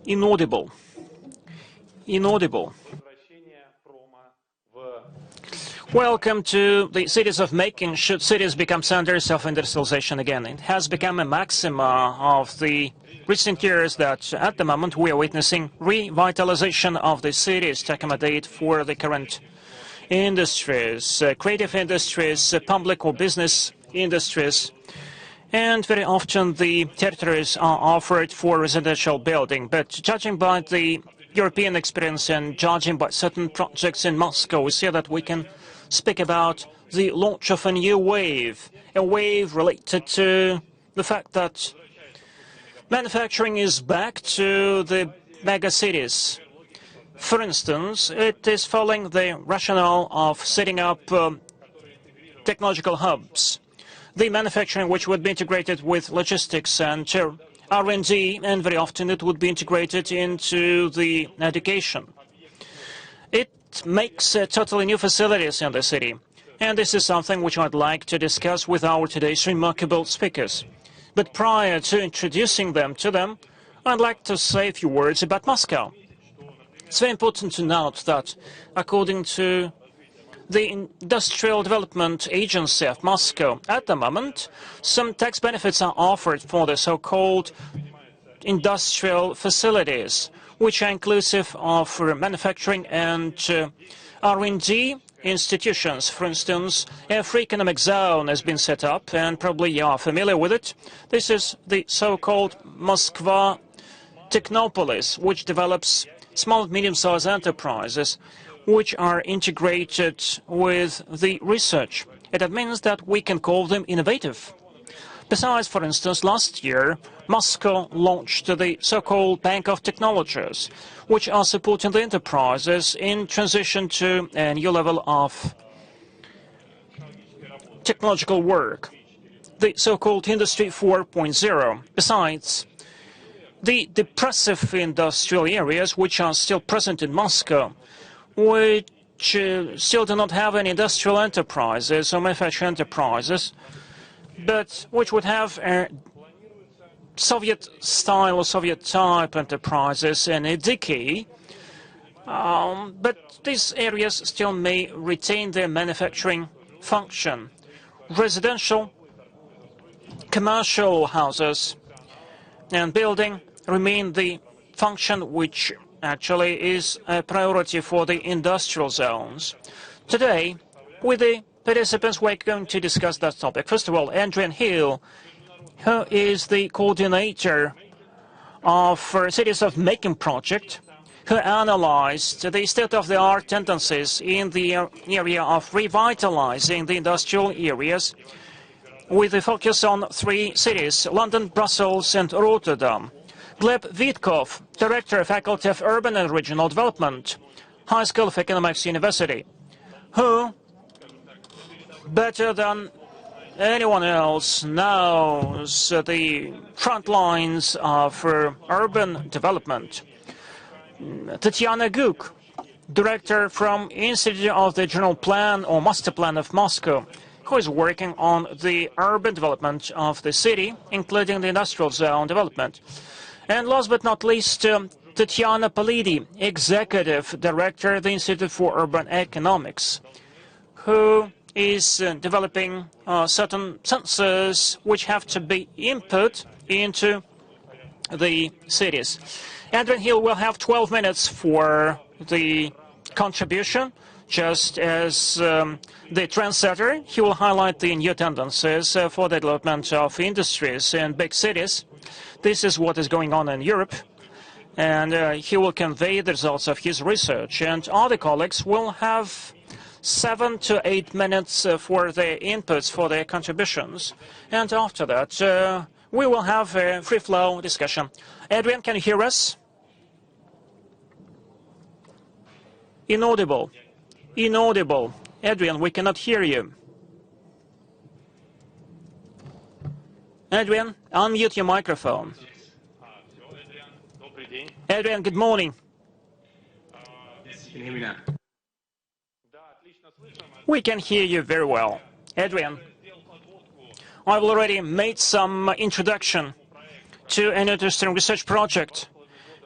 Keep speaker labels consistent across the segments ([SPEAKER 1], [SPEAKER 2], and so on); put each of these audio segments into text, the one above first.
[SPEAKER 1] Inaudible. Inaudible. Welcome to the cities of making. Should cities become centers of industrialization again? It has become a maxima of the recent years that at the moment we are witnessing revitalization of the cities to accommodate for the current industries, creative industries, public or business industries. And very often the territories are offered for residential building. But judging by the European experience and judging by certain projects in Moscow, we see that we can speak about the launch of a new wave, a wave related to the fact that manufacturing is back to the megacities. For instance, it is following the rationale of setting up technological hubs. The manufacturing which would be integrated with logistics and R&D, and very often it would be integrated into the education. It makes totally new facilities in the city, and this is something which I'd like to discuss with our today's remarkable speakers. But prior to introducing them to them, I'd like to say a few words about Moscow. It's very important to note that according to the Industrial Development Agency of Moscow, at the moment, some tax benefits are offered for the so-called industrial facilities, which are inclusive of manufacturing and R&D institutions. For instance, a free economic zone has been set up, and probably you are familiar with it. This is the so-called Moskva Technopolis, which develops small and medium-sized enterprises which are integrated with the research. It means that we can call them innovative. Besides, for instance, last year, Moscow launched the so-called Bank of Technologies, which are supporting the enterprises in transition to a new level of technological work, the so-called Industry 4.0. Besides, the depressive industrial areas which are still present in Moscow, which still do not have any industrial enterprises or manufacturing enterprises, but which would have Soviet-style or Soviet-type enterprises and a decay. But these areas still may retain their manufacturing function. Residential, commercial houses and building remain the function which actually is a priority for the industrial zones. Today, with the participants, we're going to discuss that topic. First of all, Adrian Hill, who is the coordinator of Cities of Making project, who analyzed the state-of-the-art tendencies in the area of revitalizing the industrial areas with a focus on 3 cities, London, Brussels, and Rotterdam. Gleb Vitkov, Director of Faculty of Urban and Regional Development, High School of Economics University, who, better than anyone else, knows the front lines of urban development. Tatiana Guk, Director from Institute of the General Plan or Master Plan of Moscow, who is working on the urban development of the city, including the industrial zone development. And last but not least, Tatiana Polidi, Executive Director of the Institute for Urban Economics, who is developing certain sensors which have to be input into the cities. Adrian Hill will have 12 minutes for the contribution. Just as the trendsetter, he will highlight the new tendencies for the development of industries in big cities. This is what is going on in Europe, and he will convey the results of his research. And other colleagues will have 7 to 8 minutes for their inputs, for their contributions. And after that, we will have a free-flow discussion. Adrian, can you hear us? Inaudible. Inaudible. Adrian, we cannot hear you. Adrian, unmute your microphone. Adrian, good morning. We can hear you very well. Adrian, I've already made some introduction to an interesting research project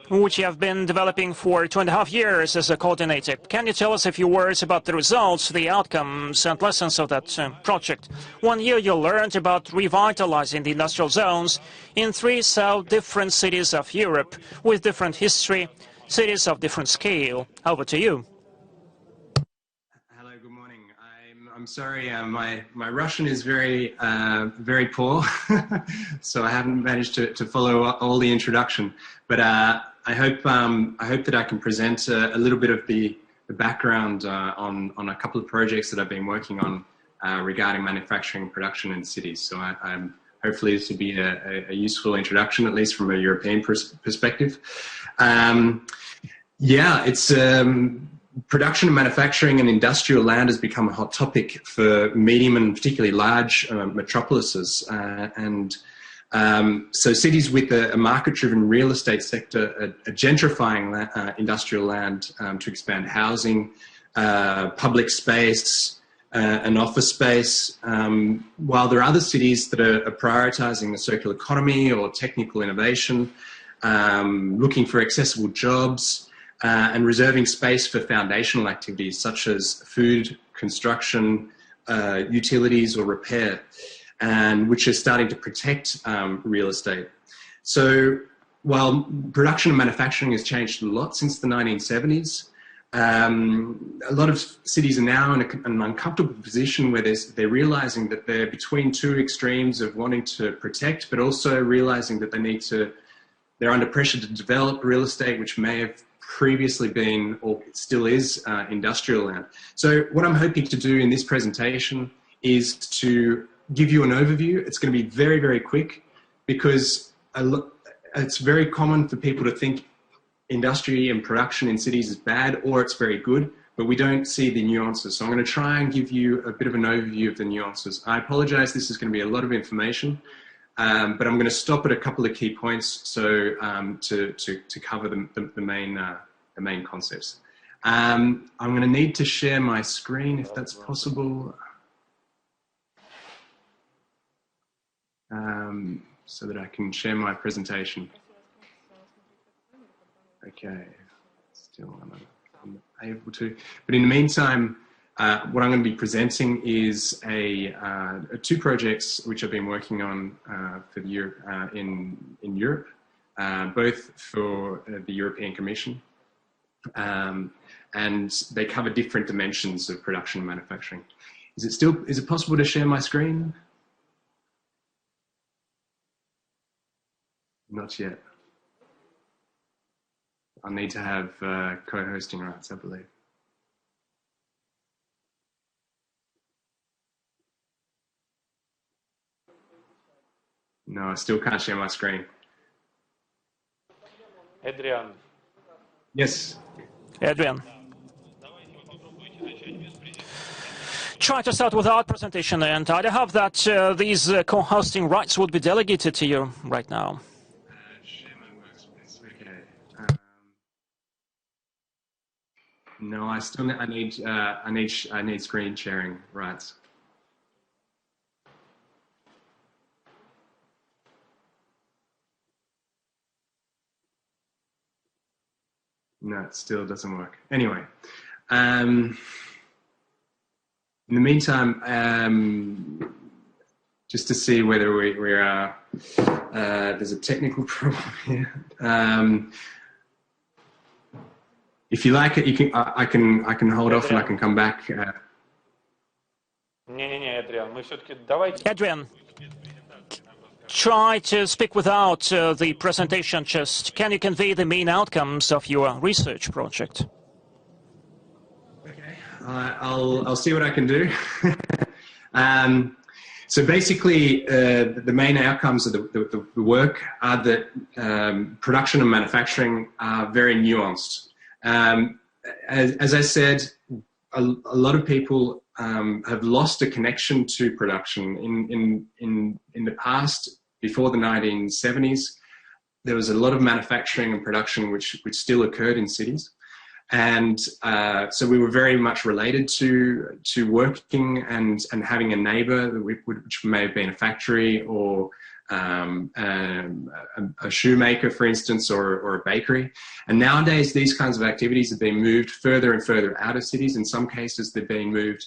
[SPEAKER 1] which you have been developing for 2.5 years as a coordinator. Can you tell us a few words about the results, the outcomes and lessons of that project? 1 year you learned about revitalizing the industrial zones in 3 so different cities of Europe with different history, cities of different scale. Over to you.
[SPEAKER 2] Hello, good morning. I'm sorry, my Russian is very very poor, so I haven't managed to follow all the introduction. But I hope that I can present a little bit of the background on a couple of projects that I've been working on regarding manufacturing and production in cities. So I'm hopefully this will be a useful introduction, at least from a European perspective. Yeah, it's production and manufacturing and industrial land has become a hot topic for medium and particularly large metropolises. So cities with a market-driven real estate sector are gentrifying industrial land to expand housing, public space, and office space, while there are other cities that are prioritising the circular economy or technical innovation, looking for accessible jobs, and reserving space for foundational activities such as food, construction, utilities or repair, and which are starting to protect real estate. So while production and manufacturing has changed a lot since the 1970s, a lot of cities are now in an uncomfortable position where they're realizing that they're between 2 extremes of wanting to protect, but also realizing that they're under pressure to develop real estate, which may have previously been, or it still is, industrial land. So what I'm hoping to do in this presentation is to give you an overview. It's going to be very, very quick because it's very common for people to think industry and production in cities is bad or it's very good, but we don't see the nuances. So I'm going to try and give you a bit of an overview of the nuances. I apologize, this is going to be a lot of information. But I'm going to stop at a couple of key points so to cover the main concepts. I'm going to need to share my screen if that's possible, so that I can share my presentation. Okay, still I'm able to. But in the meantime, what I'm going to be presenting is 2 projects which I've been working on for the year in Europe, both for the European Commission, and they cover different dimensions of production and manufacturing. Is it possible to share my screen? Not yet. I'll need to have co-hosting rights, I believe. No, I still can't share my screen.
[SPEAKER 3] Adrian.
[SPEAKER 2] Yes.
[SPEAKER 1] Adrian. Try to start without presentation, and I hope that these co-hosting rights would be delegated to you right now.
[SPEAKER 2] Share my workspace. Okay. No, I need screen sharing rights. No, it still doesn't work. Anyway, in the meantime, just to see whether we are, there's a technical problem here. If you like it, you can. I can hold off and I can come back.
[SPEAKER 1] Adrian, try to speak without the presentation. Just can you convey the main outcomes of your research project?
[SPEAKER 2] Okay, I'll see what I can do. So basically, the main outcomes of the work are that production and manufacturing are very nuanced. As I said, a lot of people have lost a connection to production. In the past, before the 1970s, there was a lot of manufacturing and production which still occurred in cities. And so we were very much related to working and having a neighbour, which may have been a factory or a shoemaker, for instance, or a bakery. And nowadays, these kinds of activities have been moved further and further out of cities. In some cases, they're being moved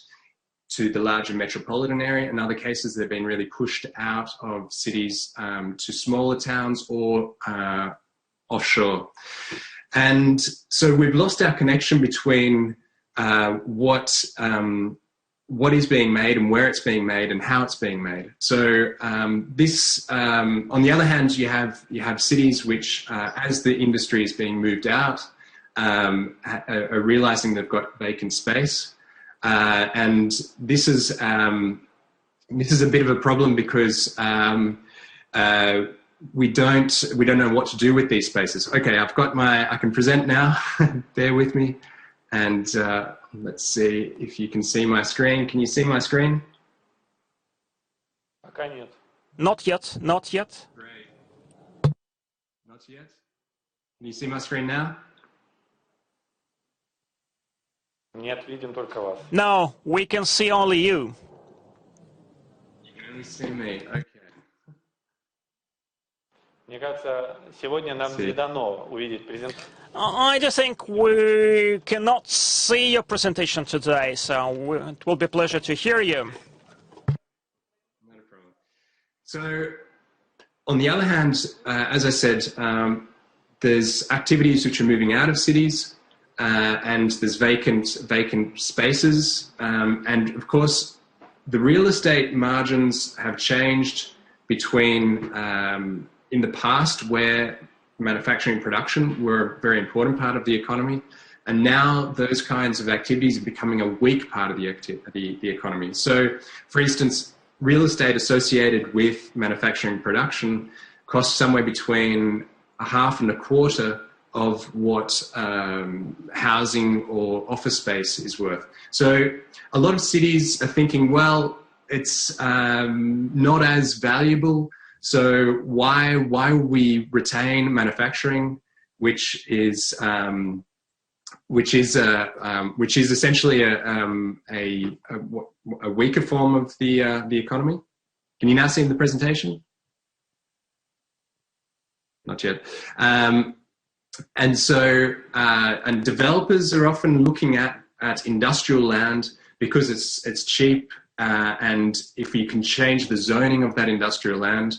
[SPEAKER 2] to the larger metropolitan area. In other cases, they've been really pushed out of cities to smaller towns or offshore. And so we've lost our connection between what is being made and where it's being made and how it's being made. So on the other hand, you have cities which, as the industry is being moved out, are realizing they've got vacant space. And this is a bit of a problem because we don't know what to do with these spaces. Okay, I can present now. Bear with me, and let's see if you can see my screen. Can you see my screen?
[SPEAKER 1] Not yet. Not yet.
[SPEAKER 2] Great. Not yet. Can you see my screen now?
[SPEAKER 3] Нет, видим только вас.
[SPEAKER 1] No, we can see only you.
[SPEAKER 2] You can only see me. Okay.
[SPEAKER 3] Мне кажется, сегодня нам не дано увидеть презентацию.
[SPEAKER 1] I just think we cannot see your presentation today, so it will be a pleasure to hear you.
[SPEAKER 2] Not a problem. So, on the other hand, as I said, there's activities which are moving out of cities, and there's vacant spaces, and of course, the real estate margins have changed between in the past, where manufacturing and production were a very important part of the economy, and now those kinds of activities are becoming a weak part of the economy. So, for instance, real estate associated with manufacturing and production costs somewhere between a half and a quarter of what housing or office space is worth. So a lot of cities are thinking, well, it's not as valuable, so why would we retain manufacturing, which is essentially a weaker form of the economy? Can you now see the presentation? Not yet. And so, and developers are often looking at industrial land because it's cheap, and if you can change the zoning of that industrial land,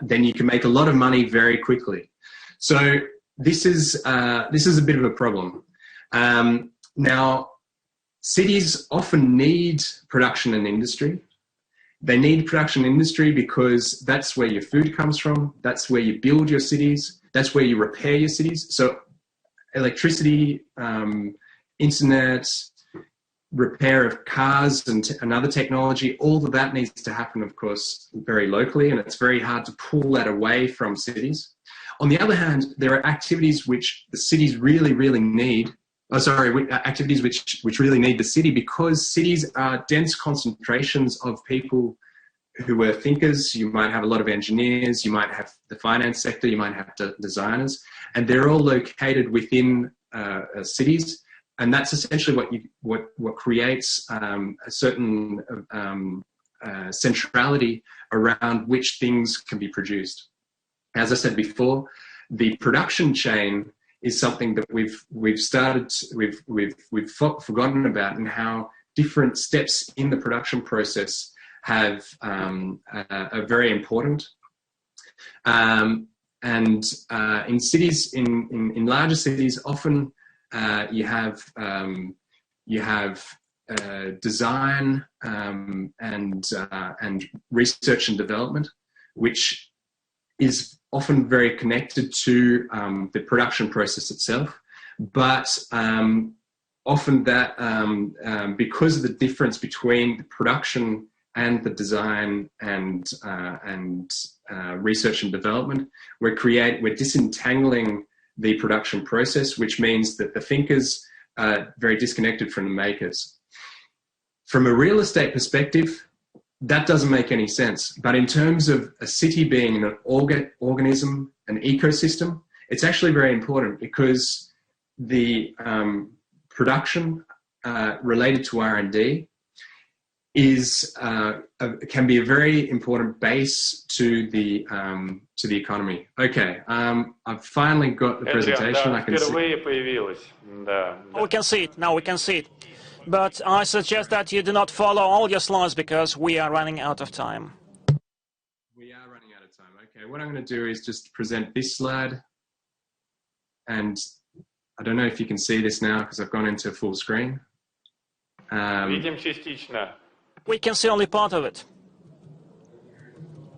[SPEAKER 2] then you can make a lot of money very quickly. So this is a bit of a problem. Now, cities often need production and industry. They need production industry because that's where your food comes from. That's where you build your cities. That's where you repair your cities. So electricity, internet, repair of cars and other technology, all of that needs to happen, of course, very locally, and it's very hard to pull that away from cities. On the other hand, there are activities which the cities really, really need. Activities which really need the city, because cities are dense concentrations of people who are thinkers. You might have a lot of engineers, you might have the finance sector, you might have designers, and they're all located within cities. And that's essentially what creates a certain centrality around which things can be produced. As I said before, the production chain is something that we've forgotten about, and how different steps in the production process are very important. And in cities, in larger cities, often you have design and research and development, which is often very connected to the production process itself, but often that because of the difference between the production and the design and research and development, we're disentangling the production process, which means that the thinkers are very disconnected from the makers. From a real estate perspective, that doesn't make any sense. But in terms of a city being an organism, an ecosystem, it's actually very important, because the production related to R&D is can be a very important base to the economy. Okay, I've finally got the presentation. I can see.
[SPEAKER 3] Впервые появилась. Да.
[SPEAKER 1] We can see it, now we can see it. But I suggest that you do not follow all your slides because we are running out of time.
[SPEAKER 2] We are running out of time. Okay, what I'm going to do is just present this slide. And I don't know if you can see this now because I've gone into full screen.
[SPEAKER 3] Видим частично.
[SPEAKER 1] We can see only part of it.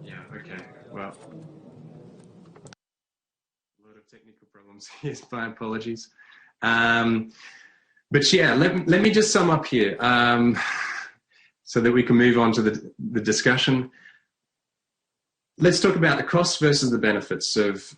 [SPEAKER 2] Yeah, okay, well. A lot of technical problems. Yes, my apologies. But yeah, let me just sum up here so that we can move on to the discussion. Let's talk about the costs versus the benefits of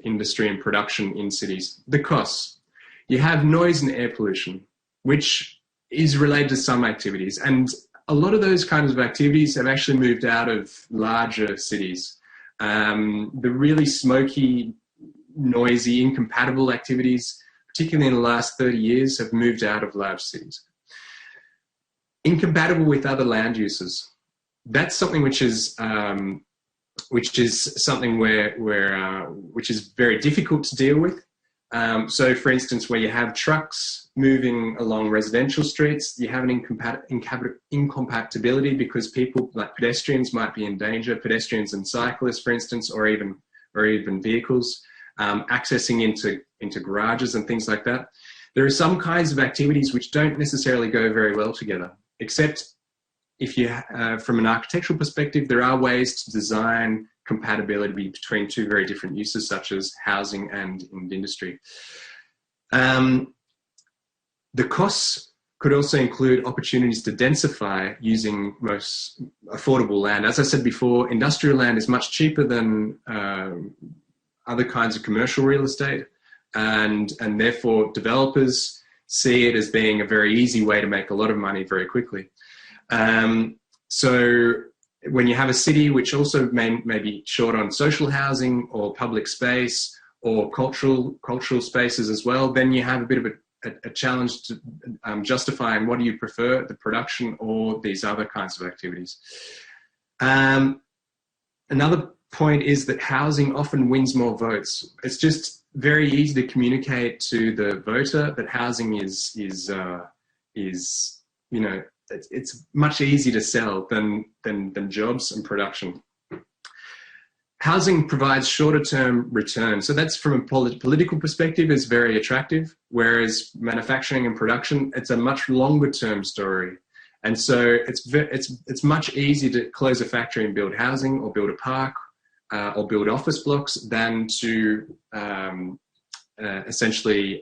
[SPEAKER 2] industry and production in cities. The costs. You have noise and air pollution, which is related to some activities. And a lot of those kinds of activities have actually moved out of larger cities. The really smoky, noisy, incompatible activities, particularly in the last 30 years, have moved out of large cities. Incompatible with other land uses. That's something which is something which is very difficult to deal with. So, for instance, where you have trucks moving along residential streets, you have an incompatibility because people, like pedestrians, might be in danger. Pedestrians and cyclists, for instance, or even vehicles. Accessing into garages and things like that. There are some kinds of activities which don't necessarily go very well together, except if you, from an architectural perspective, there are ways to design compatibility between two very different uses, such as housing and industry. The costs could also include opportunities to densify using most affordable land. As I said before, industrial land is much cheaper than other kinds of commercial real estate, and therefore developers see it as being a very easy way to make a lot of money very quickly. So when you have a city which also may be short on social housing or public space or cultural spaces as well, then you have a bit of a challenge to justifying what do you prefer, the production or these other kinds of activities. Another point is that housing often wins more votes. It's just very easy to communicate to the voter that housing is you know, it's much easier to sell than jobs and production. Housing provides shorter term return. So that's from a political perspective is very attractive, whereas manufacturing and production, it's a much longer term story. And so it's much easier to close a factory and build housing or build a park or build office blocks than to essentially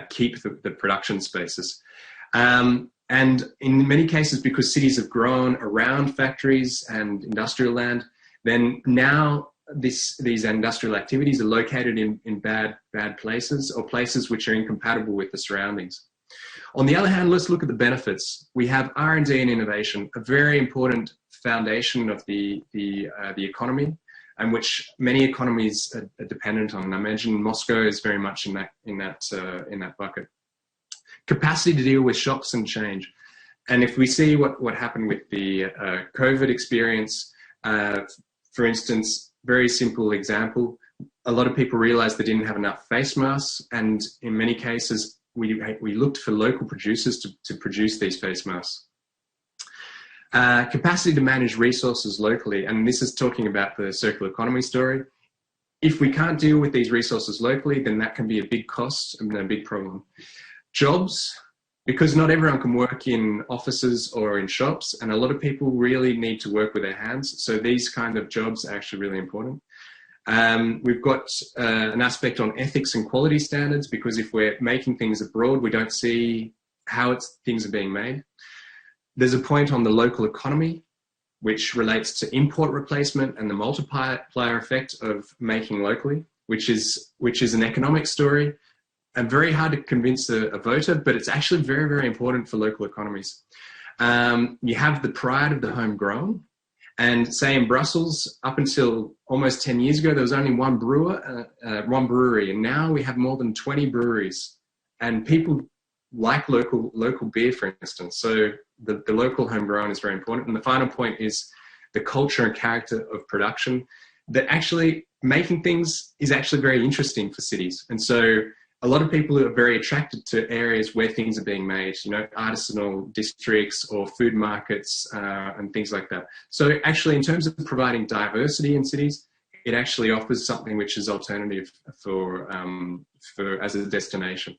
[SPEAKER 2] keep the production spaces. And in many cases, because cities have grown around factories and industrial land, then now these industrial activities are located in bad places or places which are incompatible with the surroundings. On the other hand, let's look at the benefits. We have R&D and innovation, a very important foundation of the economy, and which many economies are dependent on. And I mentioned Moscow is very much in that bucket. Capacity to deal with shocks and change. And if we see what happened with the COVID experience, for instance, very simple example, a lot of people realized they didn't have enough face masks, and in many cases, we looked for local producers to produce these face masks. Capacity to manage resources locally, and this is talking about the circular economy story. If we can't deal with these resources locally, then that can be a big cost and a big problem. Jobs, because not everyone can work in offices or in shops, and a lot of people really need to work with their hands. So these kind of jobs are actually really important. We've got an aspect on ethics and quality standards, because if we're making things abroad, we don't see how things are being made. There's a point on the local economy, which relates to import replacement and the multiplier effect of making locally, which is an economic story and very hard to convince a voter, but it's actually very, very important for local economies. You have the pride of the homegrown. And say in Brussels, up until almost 10 years ago, there was only one brewery, and now we have more than 20 breweries. And people like local beer, for instance. So the local homegrown is very important. And the final point is the culture and character of production, that actually making things is actually very interesting for cities. And so a lot of people are very attracted to areas where things are being made, you know, artisanal districts or food markets and things like that. So actually, in terms of providing diversity in cities, it actually offers something which is alternative for as a destination.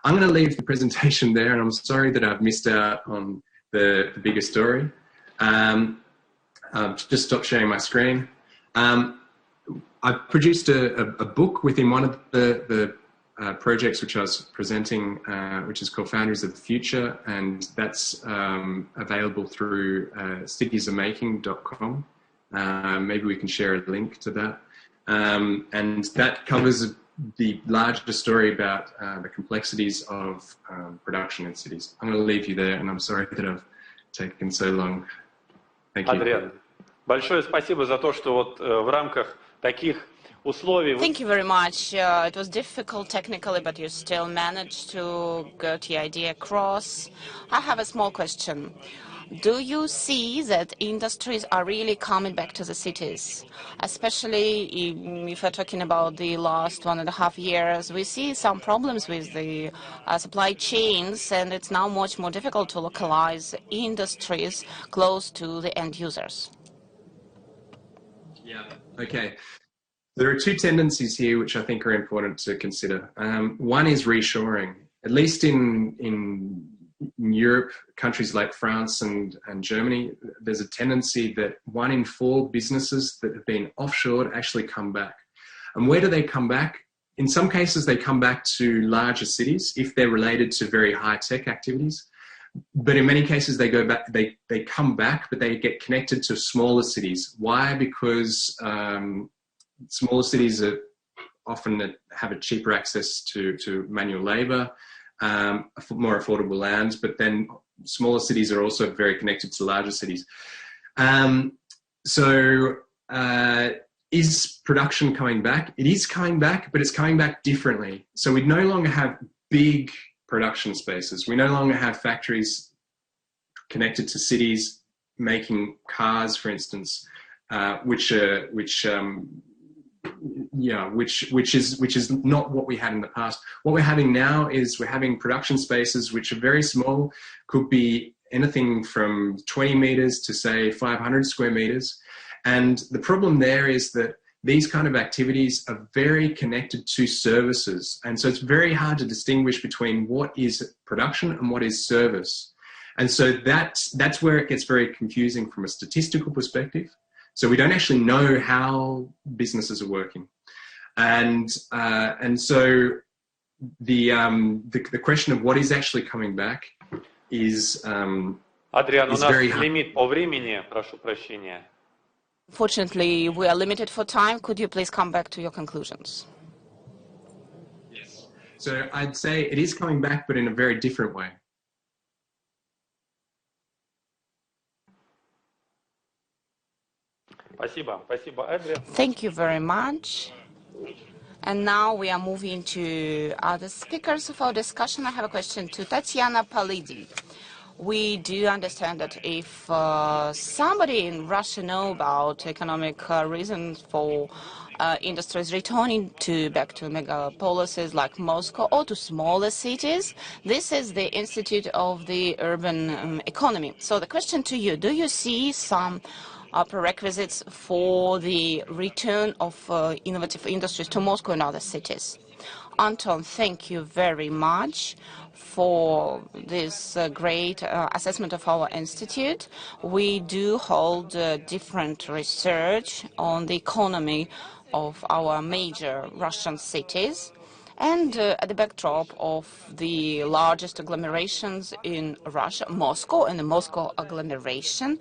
[SPEAKER 2] I'm going to leave the presentation there, and I'm sorry that I've missed out on the bigger story. Just stop sharing my screen. I produced a book within one of the projects which I was presenting, which is called Foundries of the Future, and that's available through citiesofmaking.com. Maybe we can share a link to that. And that covers the larger story about the complexities of production in cities. I'm going to leave you there, and I'm sorry that I've taken so long. Thank you.
[SPEAKER 3] Адриан, большое спасибо за то, что вот в рамках таких условий...
[SPEAKER 4] Thank you very much. It was difficult technically, but you still managed to get the idea across. I have a small question. Do you see that industries are really coming back to the cities? Especially if we're talking about the last 1.5 years, we see some problems with the supply chains, and it's now much more difficult to localize industries close to the end users.
[SPEAKER 2] Yeah, okay. There are two tendencies here which I think are important to consider. One is reshoring. At least in Europe, countries like France and Germany, there's a tendency that 1 in 4 businesses that have been offshored actually come back. And where do they come back? In some cases, they come back to larger cities if they're related to very high-tech activities. But in many cases, they go back. They come back, but they get connected to smaller cities. Why? Because smaller cities are often have a cheaper access to manual labor, more affordable lands, but then smaller cities are also very connected to larger cities. Is production coming back? It is coming back, but it's coming back differently. So we no longer have big production spaces. We no longer have factories connected to cities making cars, for instance, which is not what we had in the past. What we're having now is we're having production spaces which are very small, could be anything from 20 meters to say 500 square meters. And the problem there is that these kind of activities are very connected to services. And so it's very hard to distinguish between what is production and what is service. And so that's where it gets very confusing from a statistical perspective. So we don't actually know how businesses are working. And so the question of what is actually coming back is
[SPEAKER 3] Адриан, у нас
[SPEAKER 2] very hard.
[SPEAKER 3] лимит по времени, прошу прощения.
[SPEAKER 4] Fortunately, we are limited for time. Could you please come back to your conclusions?
[SPEAKER 2] Yes. So I'd say it is coming back, but in a very different way.
[SPEAKER 3] Спасибо, спасибо, Адриан.
[SPEAKER 4] Thank you very much. And now we are moving to other speakers of our discussion. I have a question to Tatiana Palidi. We do understand that if somebody in Russia know about economic reasons for industries returning back to megapolises like Moscow or to smaller cities, this is the Institute of the Urban Economy. So the question to you, do you see some prerequisites for the return of innovative industries to Moscow and other cities? Anton, thank you very much for this great assessment of our institute. We do hold different research on the economy of our major Russian cities. And at the backdrop of the largest agglomerations in Russia, Moscow, and the Moscow agglomeration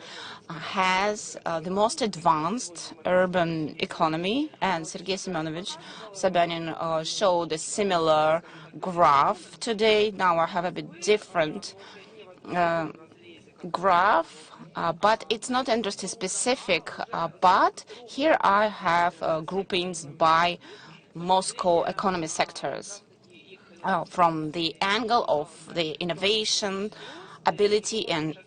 [SPEAKER 4] has the most advanced urban economy. And Sergei Semyonovich Sobyanin showed a similar graph today. Now I have a bit different graph, but it's not industry specific. But here I have groupings by Moscow economy sectors. from the angle of the innovation, ability, and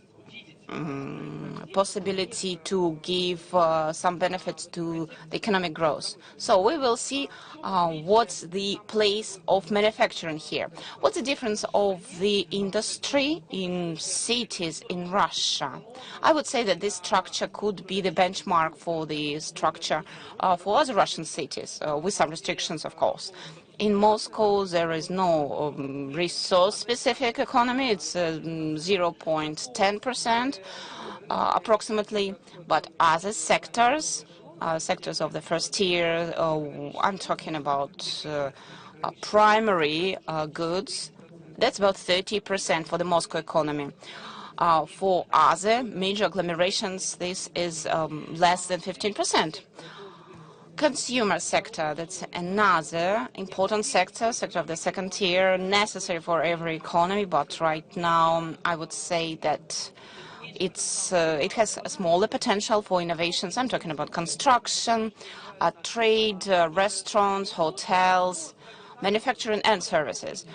[SPEAKER 4] possibility to give some benefits to the economic growth. So we will see what's the place of manufacturing here. What's the difference of the industry in cities in Russia? I would say that this structure could be the benchmark for the structure for other Russian cities, with some restrictions, of course. In Moscow, there is no resource-specific economy. It's 0.10% approximately, but other sectors, sectors of the first tier, I'm talking about primary goods, that's about 30% for the Moscow economy. For other major agglomerations, this is less than 15%. Consumer sector, that's another important sector of the second tier, necessary for every economy, but right now I would say that it has a smaller potential for innovations. I'm talking about construction, trade, restaurants, hotels, manufacturing and services.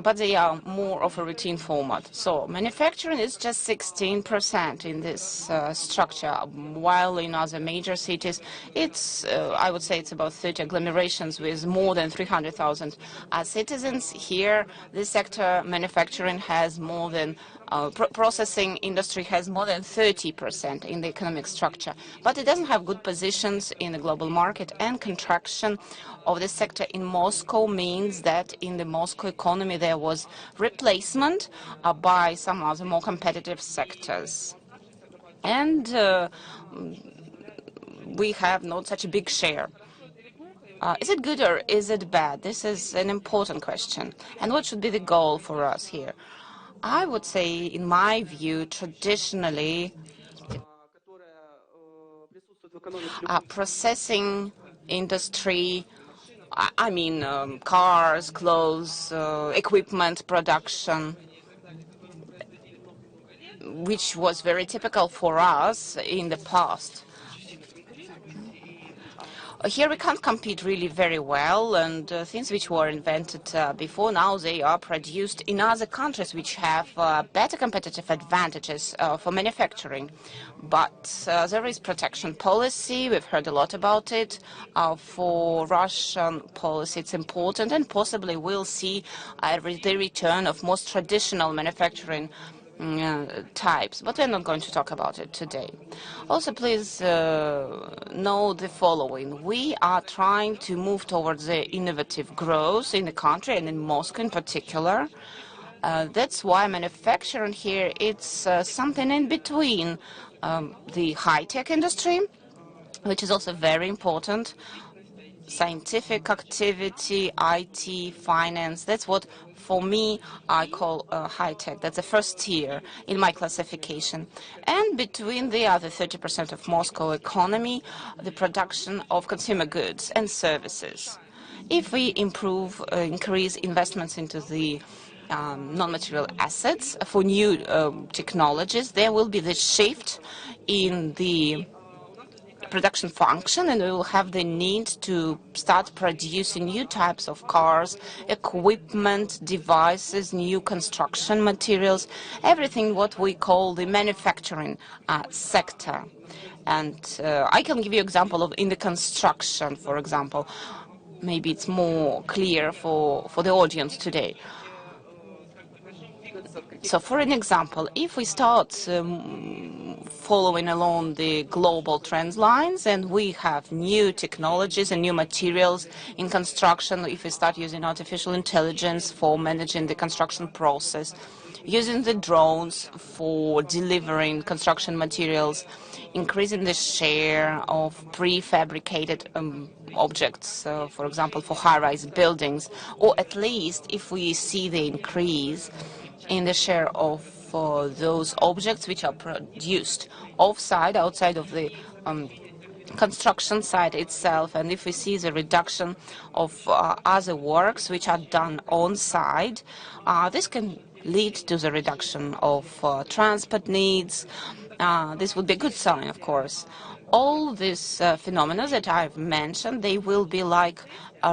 [SPEAKER 4] But they are more of a routine format. So manufacturing is just 16% in this structure, while in other major cities, it's, I would say it's about 30 agglomerations with more than 300,000 citizens. Here, this sector, manufacturing, has more than processing industry has more than 30% in the economic structure, but it doesn't have good positions in the global market, and contraction of the sector in Moscow means that in the Moscow economy there was replacement by some other more competitive sectors. And we have not such a big share. Is it good or is it bad? This is an important question. And what should be the goal for us here? I would say, in my view, traditionally, processing industry, I mean cars, clothes, equipment production, which was very typical for us in the past. Here we can't compete really very well, and things which were invented before now, they are produced in other countries which have better competitive advantages for manufacturing. But there is protection policy. We've heard a lot about it. For Russian policy, it's important, and possibly we'll see the return of most traditional manufacturing types, but we're not going to talk about it today. Also, please know the following. We are trying to move towards the innovative growth in the country, and in Moscow in particular. That's why manufacturing here, it's something in between the high-tech industry, which is also very important, scientific activity, IT, finance. That's what, for me, I call high-tech. That's the first tier in my classification. And between the other 30% of Moscow economy, the production of consumer goods and services. If we increase investments into the non-material assets for new technologies, there will be the shift in the production function, and we will have the need to start producing new types of cars, equipment, devices, new construction materials, everything what we call the manufacturing sector. And I can give you an example of in the construction, for example. Maybe it's more clear for the audience today. So for an example, if we start following along the global trend lines and we have new technologies and new materials in construction, if we start using artificial intelligence for managing the construction process, using the drones for delivering construction materials, increasing the share of prefabricated objects, for example, for high-rise buildings, or at least if we see the increase in the share of those objects which are produced off-site, outside of the construction site itself, and if we see the reduction of other works which are done on-site, this can lead to the reduction of transport needs. This would be a good sign, of course. All these phenomena that I've mentioned, they will be like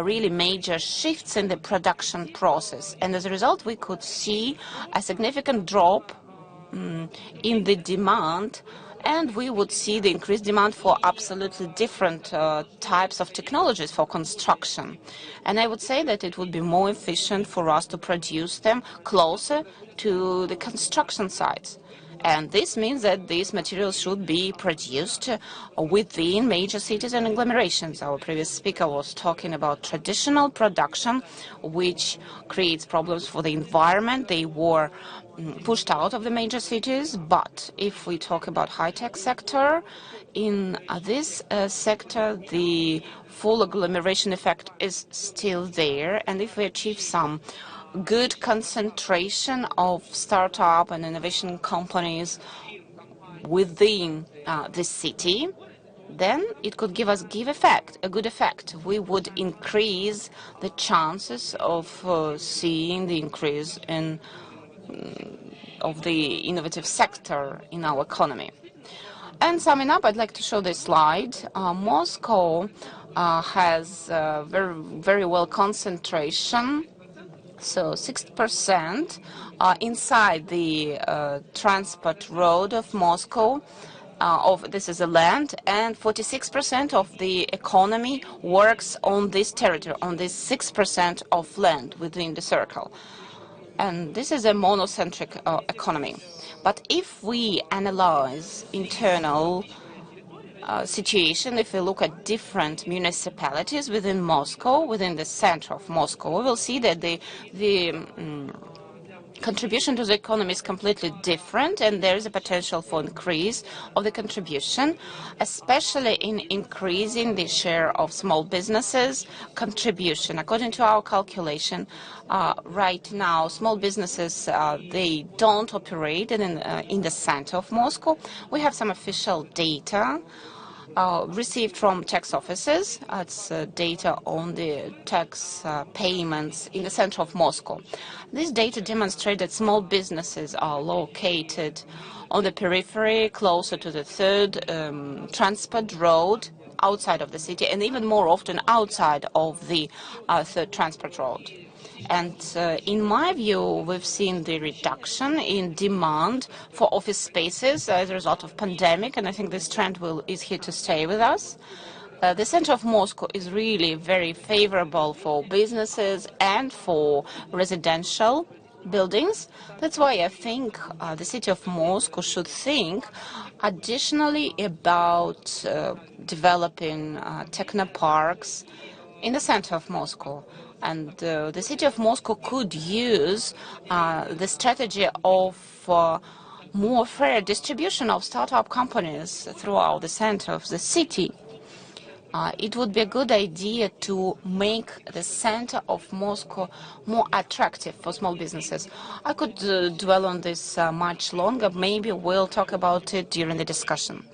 [SPEAKER 4] really major shifts in the production process. And as a result, we could see a significant drop in the demand, and we would see the increased demand for absolutely different types of technologies for construction. And I would say that it would be more efficient for us to produce them closer to the construction sites. And this means that these materials should be produced within major cities and agglomerations. Our previous speaker was talking about traditional production, which creates problems for the environment. They were pushed out of the major cities. But if we talk about high-tech sector, in this sector, the full agglomeration effect is still there. And if we achieve some good concentration of startup and innovation companies within the city, then it could give us a good effect. We would increase the chances of seeing the increase in of the innovative sector in our economy. And summing up, I'd like to show this slide. Moscow has very well concentration. So 60% inside the transport road of Moscow. This is a land, and 46% of the economy works on this territory, on this 6% of land within the circle. And this is a monocentric economy. But if we analyze internal situation, if we look at different municipalities within Moscow, within the center of Moscow, we will see that the contribution to the economy is completely different, and there is a potential for increase of the contribution, especially in increasing the share of small businesses contribution. According to our calculation, right now, small businesses, they don't operate in the center of Moscow. We have some official data received from tax offices. It's data on the tax payments in the center of Moscow. This data demonstrates that small businesses are located on the periphery, closer to the third transport road, outside of the city, and even more often outside of the third transport road. And in my view, we've seen the reduction in demand for office spaces as a result of pandemic, and I think this trend is here to stay with us. The center of Moscow is really very favorable for businesses and for residential buildings. That's why I think the city of Moscow should think additionally about developing technoparks in the center of Moscow. And the city of Moscow could use the strategy of more fair distribution of startup companies throughout the center of the city. It would be a good idea to make the center of Moscow more attractive for small businesses. I could dwell on this much longer. Maybe we'll talk about it during the discussion.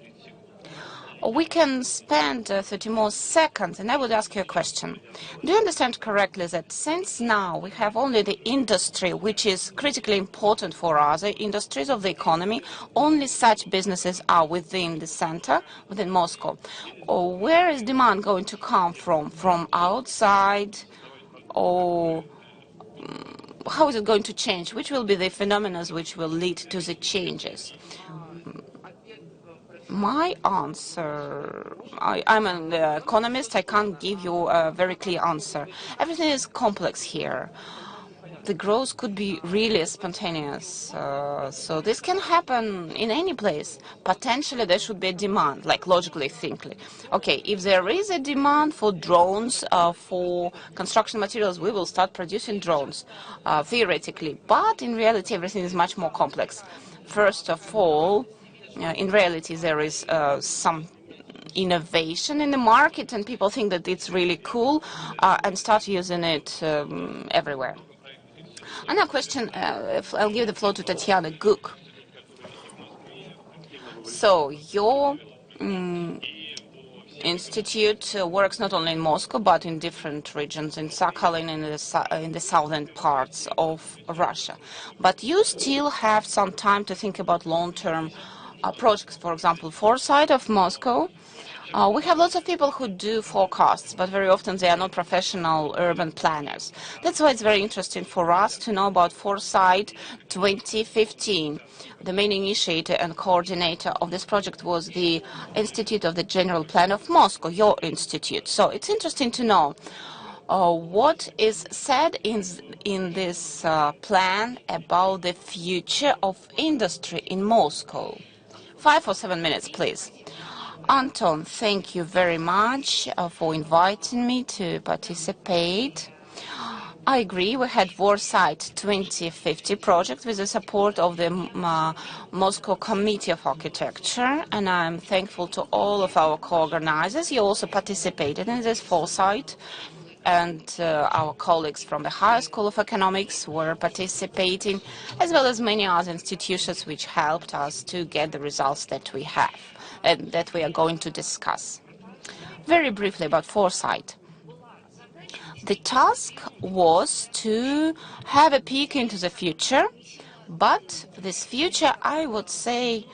[SPEAKER 4] We can spend 30 more seconds, and I would ask you a question. Do you understand correctly that since now we have only the industry, which is critically important for other industries of the economy, only such businesses are within the center, within Moscow? Or where is demand going to come from? From outside? Or how is it going to change? Which will be the phenomena which will lead to the changes? My answer, I'm an economist, I can't give you a very clear answer. Everything is complex here. The growth could be really spontaneous. So this can happen in any place. Potentially there should be a demand, like logically thinking. Okay, if there is a demand for drones, for construction materials, we will start producing drones, theoretically. But in reality, everything is much more complex. First of all, in reality, there is some innovation in the market, and people think that it's really cool and start using it everywhere. Another question, I'll give the floor to Tatiana Guk. So your institute works not only in Moscow, but in different regions, in Sakhalin and in the southern parts of Russia. But you still have some time to think about long-term projects, for example, Foresight of Moscow. We have lots of people who do forecasts, but very often they are not professional urban planners. That's why it's very interesting for us to know about Foresight 2015. The main initiator and coordinator of this project was the Institute of the General Plan of Moscow, your institute. So it's interesting to know what is said in this plan about the future of industry in Moscow. 5 or 7 minutes, please. Anton, thank you very much for inviting me to participate. I agree. We had Foresight 2050 project with the support of the Moscow Committee of Architecture, and I'm thankful to all of our co-organizers. You also participated in this Foresight, and our colleagues from the Higher School of Economics were participating, as well as many other institutions which helped us to get the results that we have and that we are going to discuss. Very briefly about Foresight. The task was to have a peek into the future, but this future, I would say,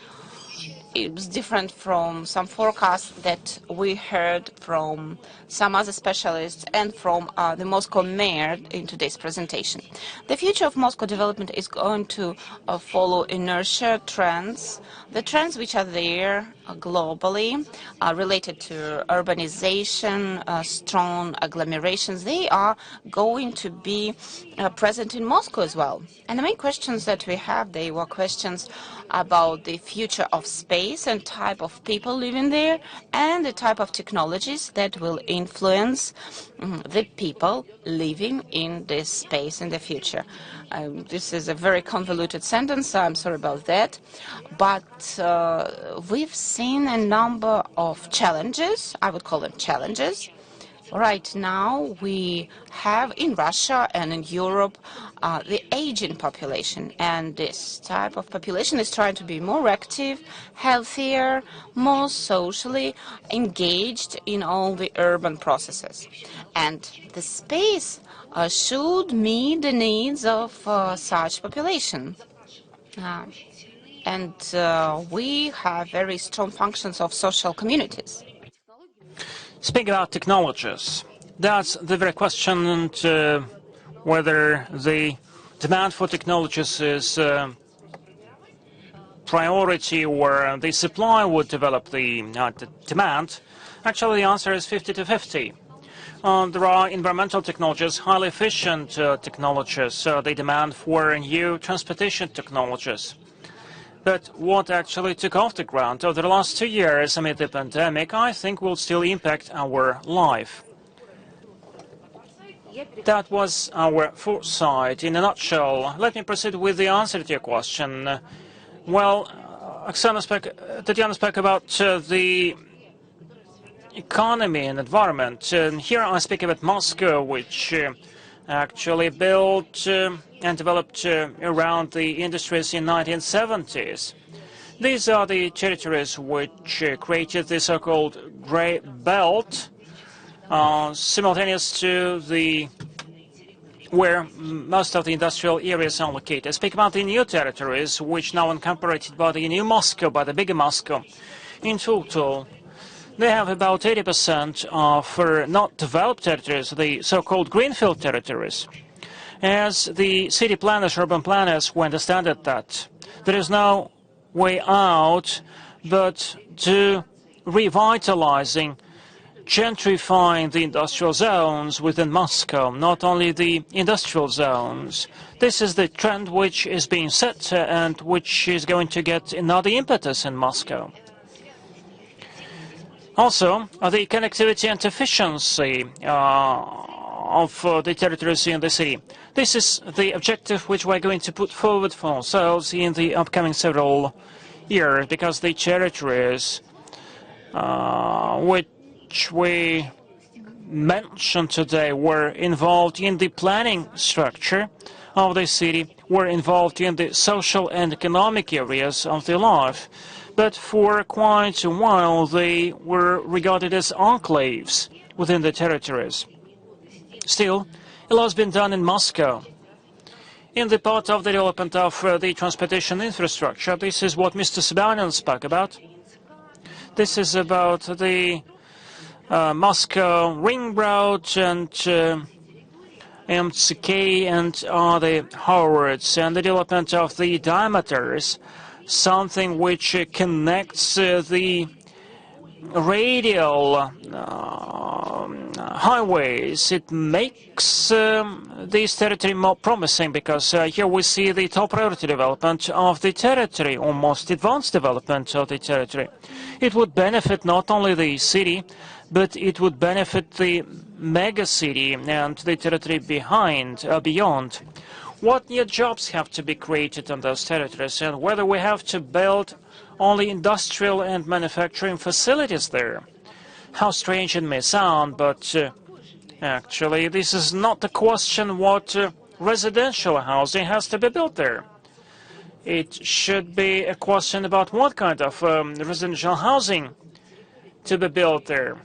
[SPEAKER 4] it was different from some forecasts that we heard from some other specialists and from the Moscow mayor in today's presentation. The future of Moscow development is going to follow inertia trends, the trends which are there globally related to urbanization, strong agglomerations. They are going to be present in Moscow as well. And the main questions that we have, they were questions about the future of space and type of people living there, and the type of technologies that will influence the people living in this space in the future. This is a very convoluted sentence, I'm sorry about that, but we've seen a number of challenges, I would call them challenges. Right now, we have in Russia and in Europe the aging population, and this type of population is trying to be more active, healthier, more socially engaged in all the urban processes. And the space should meet the needs of such population. And we have very strong functions of social communities.
[SPEAKER 1] Speaking about technologies, that's the very question whether the demand for technologies is priority or the supply would develop the demand. Actually, the answer is 50 to 50. There are environmental technologies, highly efficient technologies, they demand for new transportation technologies. But what actually took off the ground over the last 2 years amid the pandemic, I think will still impact our life. That was our foresight in a nutshell. Let me proceed with the answer to your question. Well, Tatiana spoke about the economy and environment. Here I speak about Moscow, which actually built and developed around the industries in 1970s. These are the territories which created the so-called grey belt, simultaneous to where most of the industrial areas are located. I speak about the new territories, which now incorporated by the new Moscow, by the bigger Moscow. In total, they have about 80% of not developed territories, the so-called greenfield territories. As the city planners, urban planners, who understand that there is no way out but to revitalizing, gentrifying the industrial zones within Moscow, not only the industrial zones. This is the trend which is being set and which is going to get another impetus in Moscow. Also, the connectivity and efficiency of the territories in the city. This is the objective which we're going to put forward for ourselves in the upcoming several years, because the territories which we mentioned today were involved in the planning structure of the city, were involved in the social and economic areas of the life. But for quite a while, they were regarded as enclaves within the territories. Still, a lot has been done in Moscow. In the part of the development of the transportation infrastructure, this is what Mr. Sobyanin spoke about. This is about the Moscow Ring Road and MCK and other roads, and the development of the diameters, something which connects the radial highways. It makes this territory more promising, because here we see the top priority development of the territory, or most advanced development of the territory. It would benefit not only the city, but it would benefit the megacity and the territory beyond. What new jobs have to be created in those territories, and whether we have to build only industrial and manufacturing facilities there. How strange it may sound, but actually this is not the question what residential housing has to be built there. It should be a question about what kind of residential housing to be built there.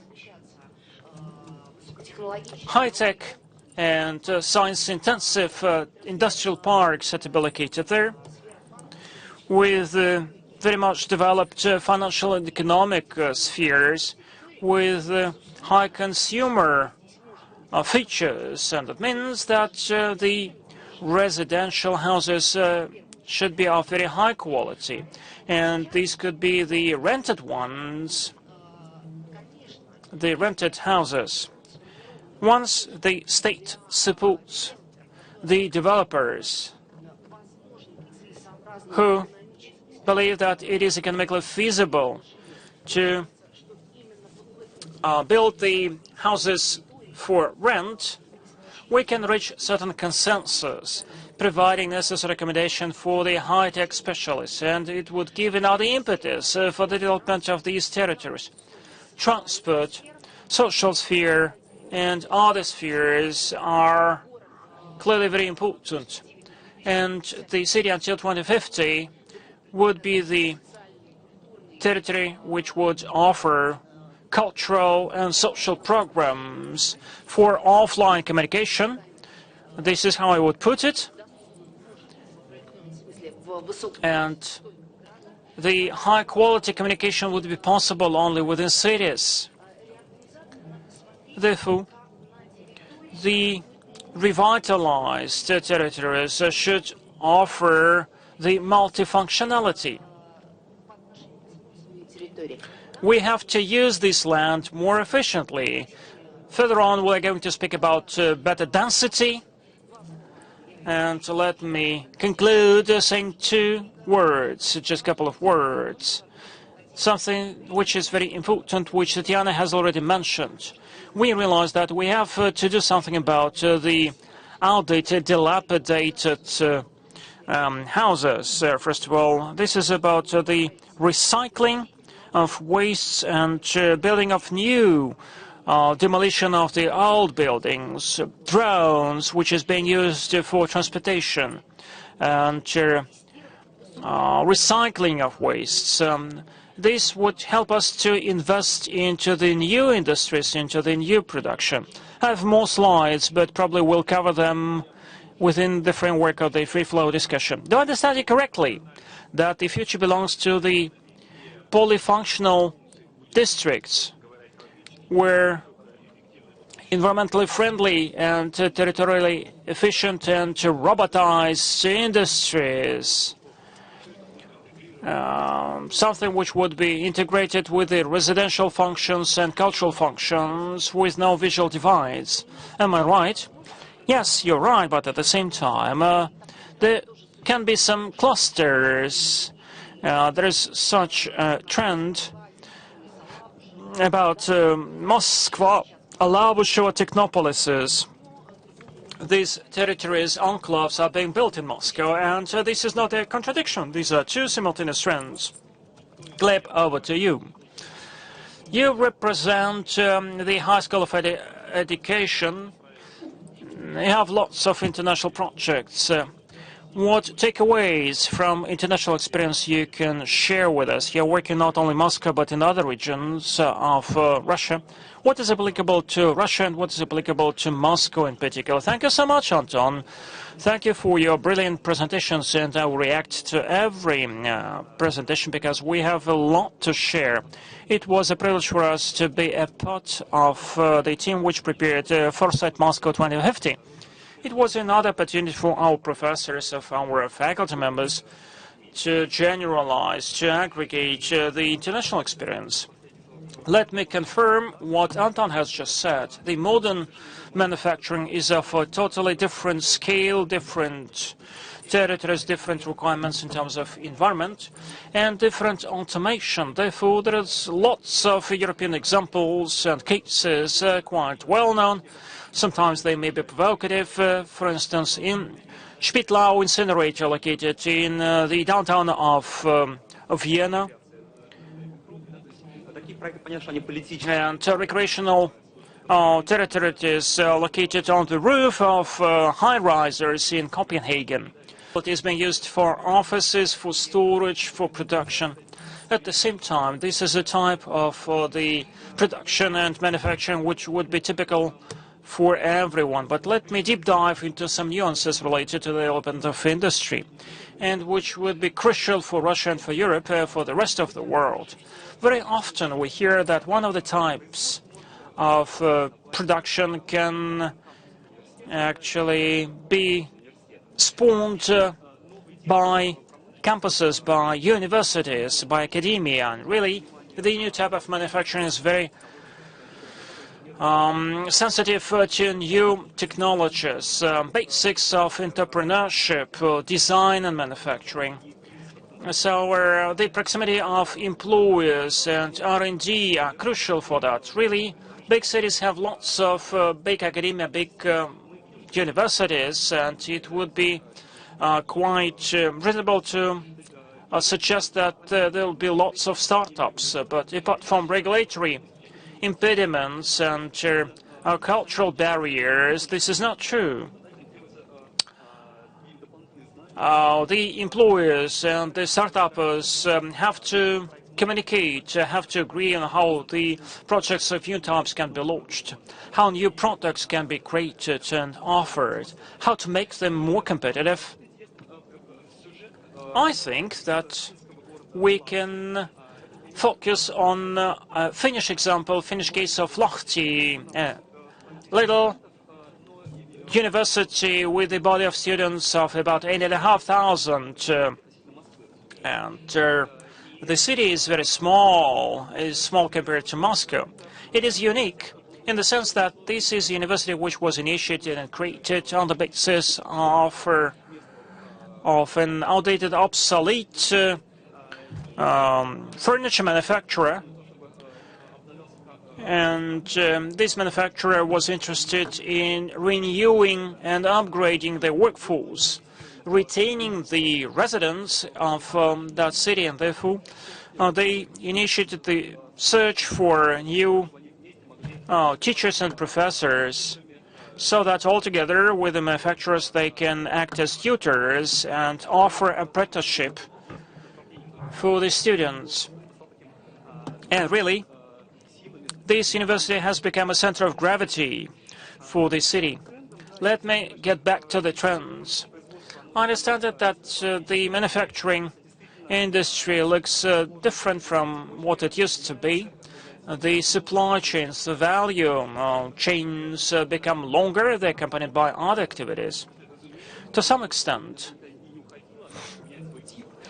[SPEAKER 1] High-tech and science-intensive industrial parks are to be located there, with very much developed financial and economic spheres, with high consumer features. And that means that the residential houses should be of very high quality. And these could be the rented ones, the rented houses. Once the state supports the developers who believe that it is economically feasible to build the houses for rent, we can reach certain consensus, providing necessary accommodation for the high-tech specialists, and it would give another impetus for the development of these territories. Transport, social sphere, and other spheres are clearly very important, and the city until 2050 would be the territory which would offer cultural and social programs for offline communication. This is how I would put it. And the high-quality communication would be possible only within cities. Therefore, the revitalized territories should offer the multifunctionality. We have to use this land more efficiently. Further on, we're going to speak about better density. And let me conclude saying two words, just a couple of words. Something which is very important, which Tatiana has already mentioned. We realize that we have to do something about the outdated, dilapidated houses. First of all, this is about the recycling of wastes and building of new, demolition of the old buildings, drones, which is being used for transportation, and recycling of wastes. This would help us to invest into the new industries, into the new production. I have more slides, but probably will cover them within the framework of the free-flow discussion. Do I understand you correctly that the future belongs to the polyfunctional districts, where environmentally friendly and territorially efficient and robotized industries, something which would be integrated with the residential functions and cultural functions with no visual divides. Am I right? Yes, you're right, but at the same time, there can be some clusters. There is such a trend about Moskva, Alavushovo technopolises. These territories, enclaves, are being built in Moscow, and this is not a contradiction. These are two simultaneous trends. Gleb, over to you. You represent the High School of Education. You have lots of international projects. What takeaways from international experience you can share with us? You're working not only in Moscow but in other regions of Russia. What is applicable to Russia and what is applicable to Moscow in particular? Thank you so much, Anton. Thank you for your brilliant presentations, and I will react to every presentation because we have a lot to share. It was a privilege for us to be a part of the team which prepared Foresight Moscow 2050. It was another opportunity for our professors, of our faculty members, to generalize, to aggregate the international experience. Let me confirm what Anton has just said. The modern manufacturing is of a totally different scale, different territories, different requirements in terms of environment, and different automation. Therefore, there is lots of European examples and cases quite well known. Sometimes they may be provocative. For instance, in Spitlau incinerator located in the downtown of Vienna, and recreational territories located on the roof of high-risers in Copenhagen. It is being used for offices, for storage, for production. At the same time, this is a type of the production and manufacturing which would be typical for everyone. But let me deep dive into some nuances related to the development of industry, and which would be crucial for Russia and for Europe, for the rest of the world. Very often we hear that one of the types of production can actually be spawned by campuses, by universities, by academia. And really, the new type of manufacturing is very sensitive to new technologies, basics of entrepreneurship, design and manufacturing. So the proximity of employers and R&D are crucial for that. Really, big cities have lots of big academia, big universities, and it would be quite reasonable to suggest that there will be lots of startups. But apart from regulatory impediments and cultural barriers, this is not true. The employers and the startups have to communicate, have to agree on how the projects of new types can be launched, how new products can be created and offered, how to make them more competitive. I think that we can focus on a Finnish example, Finnish case of Lahti, little university with a body of students of about 8,500, and the city is very small, is small compared to Moscow. It is unique in the sense that this is a university which was initiated and created on the basis of an outdated, obsolete furniture manufacturer. And this manufacturer was interested in renewing and upgrading their workforce, retaining the residents of that city, and therefore they initiated the search for new teachers and professors, so that altogether with the manufacturers they can act as tutors and offer apprenticeship for the students. And really, this university has become a center of gravity for the city. Let me get back to the trends. I understand that the manufacturing industry looks different from what it used to be. The supply chains, the value chains become longer. They're accompanied by other activities. To some extent,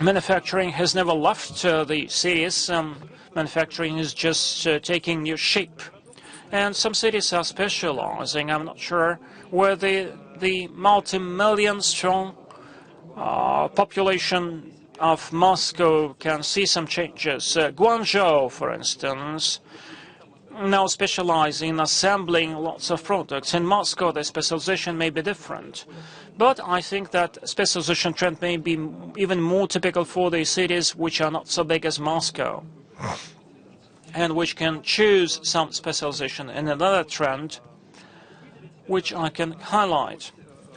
[SPEAKER 1] manufacturing has never left the cities. Manufacturing is just taking new shape. And some cities are specializing. I'm not sure where the multi-million strong population of Moscow can see some changes. Guangzhou, for instance, now specializing in assembling lots of products. In Moscow, the specialization may be different. But I think that specialization trend may be even more typical for the cities which are not so big as Moscow, and which can choose some specialization. And another trend which I can highlight.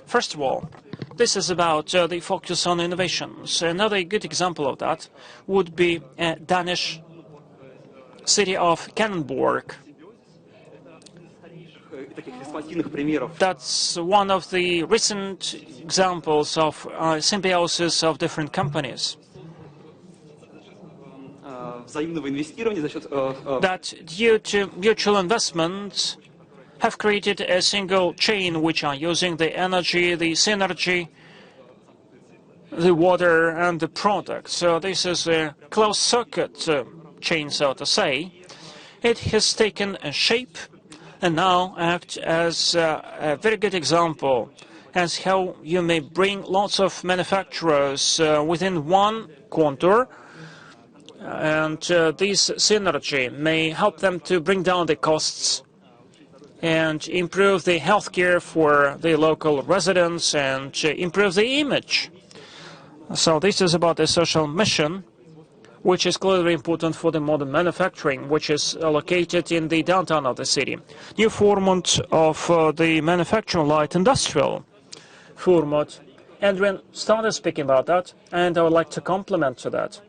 [SPEAKER 1] First of all, This is about the focus on innovations. Another good example of that would be a Danish city of Cannonburg. That's one of the recent examples of symbiosis of different companies. That due to mutual investment have created a single chain which are using the energy, the synergy, the water and the product. So this is a closed circuit chain, so to say. It has taken a shape and now act as a very good example as how you may bring lots of manufacturers within one contour, and this synergy may help them to bring down the costs and improve the healthcare for the local residents and improve the image. So this is about a social mission, which is clearly important for the modern manufacturing, which is located in the downtown of the city. New format of the manufacturing light industrial format. Adrian started speaking about that, and I would like to complement to that.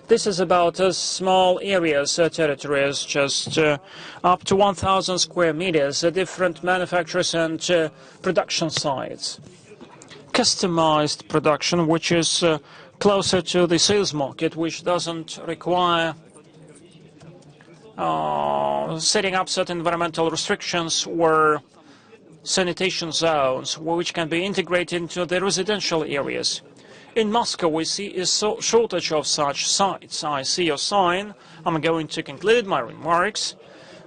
[SPEAKER 1] This is about small areas, territories, just up to 1,000 square meters, different manufacturers and production sites. Customized production, which is closer to the sales market, which doesn't require setting up certain environmental restrictions or sanitation zones, which can be integrated into the residential areas. In Moscow, we see a shortage of such sites. I see your sign. I'm going to conclude my remarks.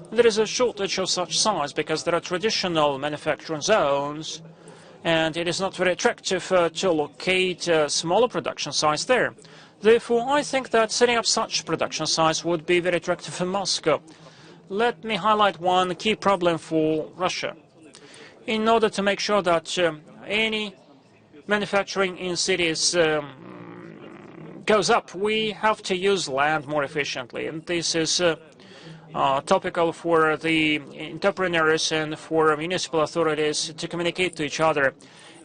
[SPEAKER 1] There is a shortage of such sites because there are traditional manufacturing zones, and it is not very attractive to locate smaller production sites there. Therefore, I think that setting up such production sites would be very attractive in Moscow. Let me highlight one key problem for Russia. In order to make sure that any manufacturing in cities goes up, we have to use land more efficiently. And this is topical for the entrepreneurs and for municipal authorities to communicate to each other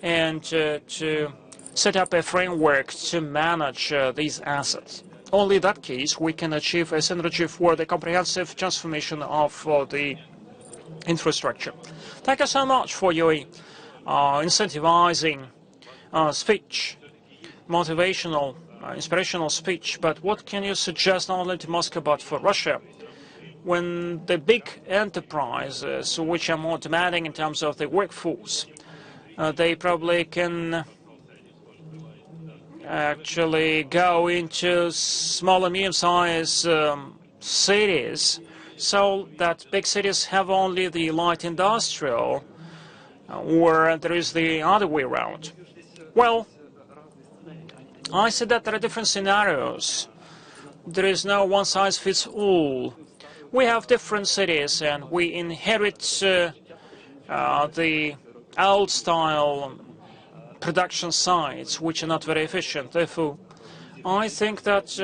[SPEAKER 1] and to set up a framework to manage these assets. Only in that case we can achieve a synergy for the comprehensive transformation of the infrastructure. Thank you so much for your incentivizing speech, motivational, inspirational speech. But what can you suggest not only to Moscow but for Russia? When the big enterprises, which are more demanding in terms of the workforce, they probably can actually go into small and medium-sized cities, so that big cities have only the light industrial, or there is the other way around. Well, I said that there are different scenarios. There is no one-size-fits-all. We have different cities, and we inherit the old-style production sites, which are not very efficient. Therefore, I think that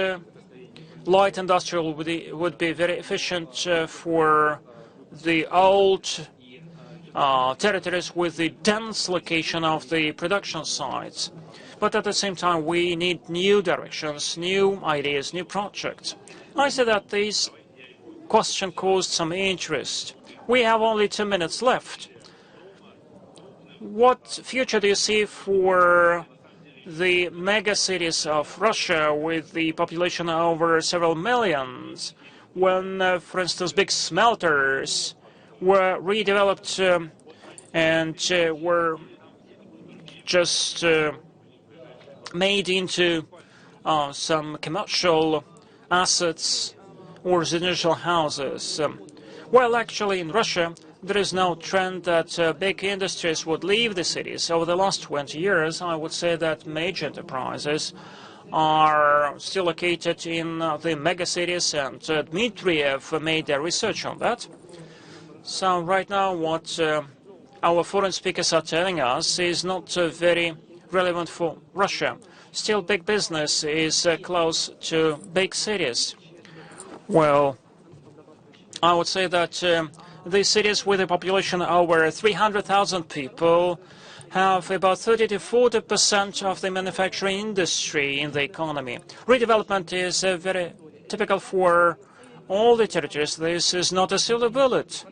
[SPEAKER 1] light industrial would be very efficient for the old territories with the dense location of the production sites. But at the same time, we need new directions, new ideas, new projects. I say that this question caused some interest. We have only 2 minutes left. What future do you see for the megacities of Russia with the population over several millions, when, for instance, big smelters were redeveloped and were just made into some commercial assets or residential houses? Well, actually, in Russia, there is no trend that big industries would leave the cities. Over the last 20 years, I would say that major enterprises are still located in the megacities, and Dmitriev made a research on that. So right now, what our foreign speakers are telling us is not very relevant for Russia. Still, big business is close to big cities. Well, I would say that the cities with a population over 300,000 people have about 30 to 40% of the manufacturing industry in the economy. Redevelopment is very typical for all the territories. This is not a silver bullet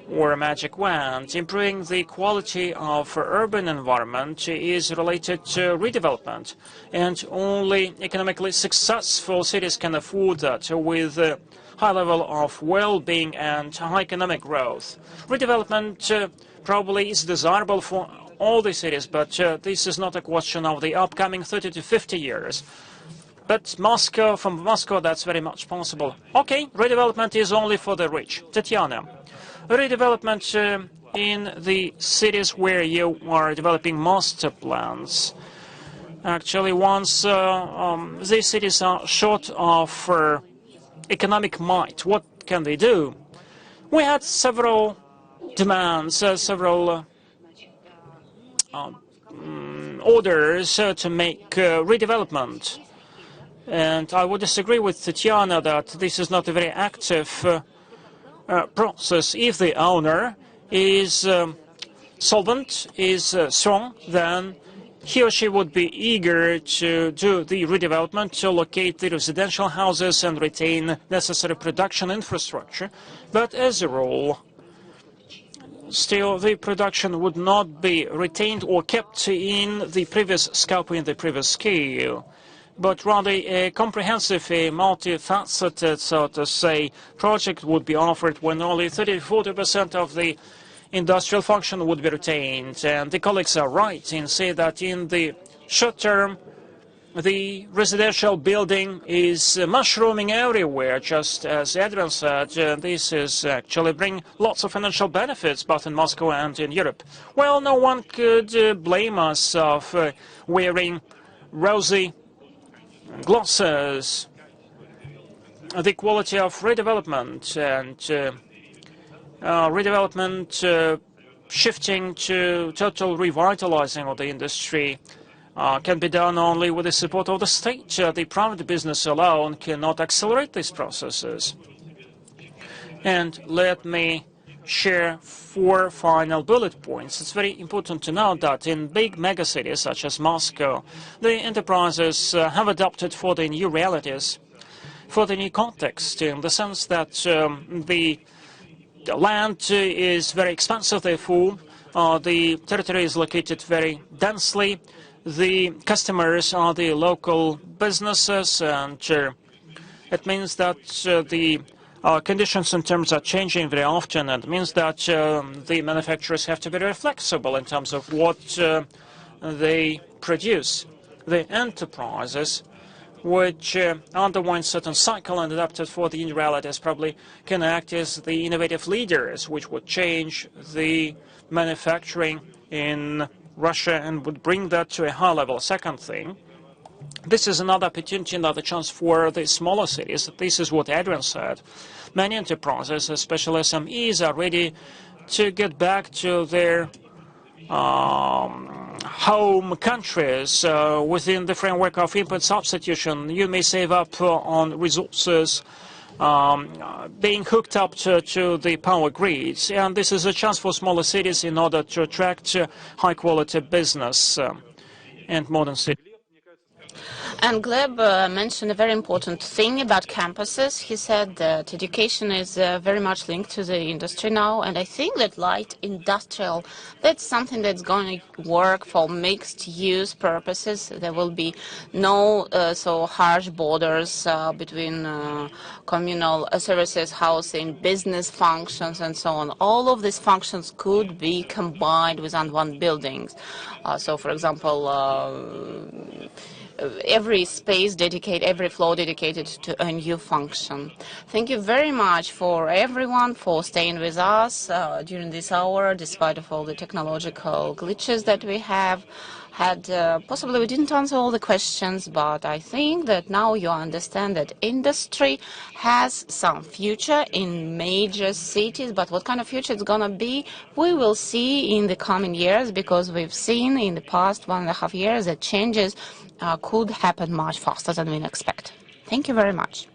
[SPEAKER 1] or a magic wand. Improving the quality of urban environment is related to redevelopment, and only economically successful cities can afford that with a high level of well-being and high economic growth. Redevelopment probably is desirable for all the cities, but this is not a question of the upcoming 30 to 50 years. But Moscow, from Moscow, that's very much possible. Okay, redevelopment is only for the rich. Tatiana, redevelopment in the cities where you are developing master plans. Actually, once these cities are short of economic might, what can they do? We had several demands, several orders to make redevelopment. And I would disagree with Tatiana that this is not a very active process. If the owner is solvent, is strong, then he or she would be eager to do the redevelopment, to locate the residential houses and retain necessary production infrastructure. But as a rule, still the production would not be retained or kept in the previous scope, in the previous scale, but rather a comprehensive, a multifaceted, so to say, project would be offered when only 30–40% of the industrial function would be retained. And the colleagues are right in saying that in the short term, the residential building is mushrooming everywhere, just as Adrian said. This is actually bring lots of financial benefits both in Moscow and in Europe. Well, no one could blame us of wearing rosy glasses. The quality of redevelopment and redevelopment shifting to total revitalizing of the industry can be done only with the support of the state. The private business alone cannot accelerate these processes. And let me share 4 final bullet points. It's very important to note that in big megacities such as Moscow, the enterprises have adapted for the new realities, for the new context, in the sense that the land is very expensive, therefore the territory is located very densely. The customers are the local businesses, and it means that the conditions in terms are changing very often, and it means that the manufacturers have to be very flexible in terms of what they produce. The enterprises which underwent certain cycle and adapted for the new realities probably can act as the innovative leaders which would change the manufacturing in Russia and would bring that to a high level. Second thing, this is another opportunity, another chance for the smaller cities. This is what Adrian said. Many enterprises, especially SMEs, are ready to get back to their home countries within the framework of input substitution. You may save up on resources being hooked up to the power grids, and this is a chance for smaller cities in order to attract high-quality business and modern cities.
[SPEAKER 4] And Gleb mentioned a very important thing about campuses. He said that education is very much linked to the industry now, and I think that light industrial, that's something that's going to work for mixed-use purposes. There will be no so harsh borders between communal services, housing, business functions, and so on. All of these functions could be combined within one building. So, for example, every space dedicated, every floor dedicated to a new function. Thank you very much for everyone for staying with us during this hour, despite of all the technological glitches that we have had. Possibly we didn't answer all the questions, but I think that now you understand that industry has some future in major cities, but what kind of future it's going to be, we will see in the coming years, because we've seen in the past 1.5 years that changes could happen much faster than we expect. Thank you very much.